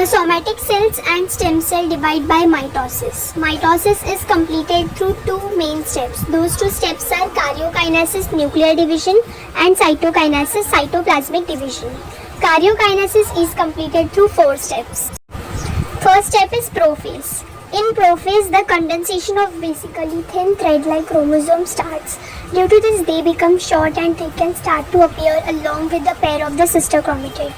The somatic cells and stem cell divide by mitosis. Mitosis is completed through two main steps. Those two steps are karyokinesis, nuclear division, and cytokinesis, cytoplasmic division. Karyokinesis is completed through four steps. First step is prophase. In prophase, the condensation of basically thin thread-like chromosomes starts. Due to this, they become short and thick and start to appear along with the pair of the sister chromatids.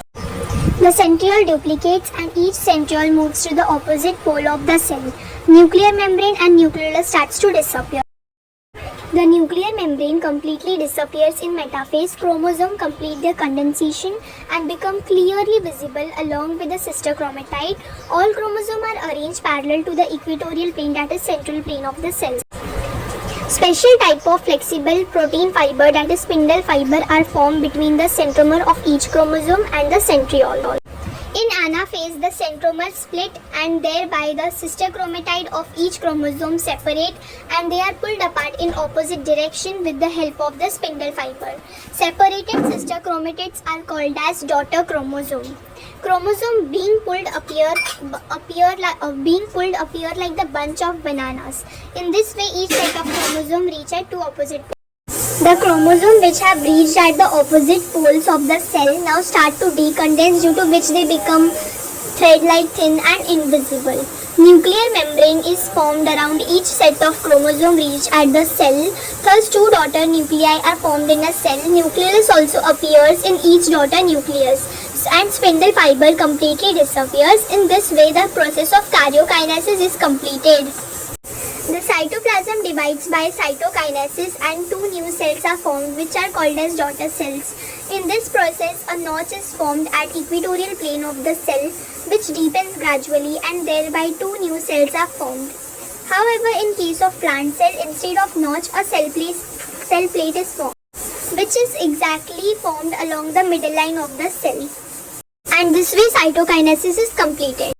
The centriole duplicates and each centriole moves to the opposite pole of the cell. Nuclear membrane and nucleolus starts to disappear. The nuclear membrane completely disappears in metaphase. Chromosome complete their condensation and become clearly visible along with the sister chromatide. All chromosomes are arranged parallel to the equatorial plane, that is central plane of the cell. Special type of flexible protein fiber, that is spindle fiber, are formed between the centromer of each chromosome and the centriole. In anaphase, the centromer split and thereby the sister chromatide of each chromosome separate and they are pulled apart in opposite direction with the help of the spindle fiber. Separated sister chromatids are called as daughter chromosome. Chromosome being pulled appear like the bunch of bananas. In this way, each set of chromosome reach at two opposite poles. The chromosomes which have reached at the opposite poles of the cell now start to decondense, due to which they become thread-like, thin and invisible. Nuclear membrane is formed around each set of chromosome reached at the cell. Thus, two daughter nuclei are formed in a cell. Nucleolus also appears in each daughter nucleus and spindle fiber completely disappears. In this way, the process of karyokinesis is completed. The cytoplasm divides by cytokinesis and two new cells are formed which are called as daughter cells. In this process, a notch is formed at equatorial plane of the cell which deepens gradually and thereby two new cells are formed. However, in case of plant cell, instead of notch, a cell plate is formed, which is exactly formed along the middle line of the cell. And this way cytokinesis is completed.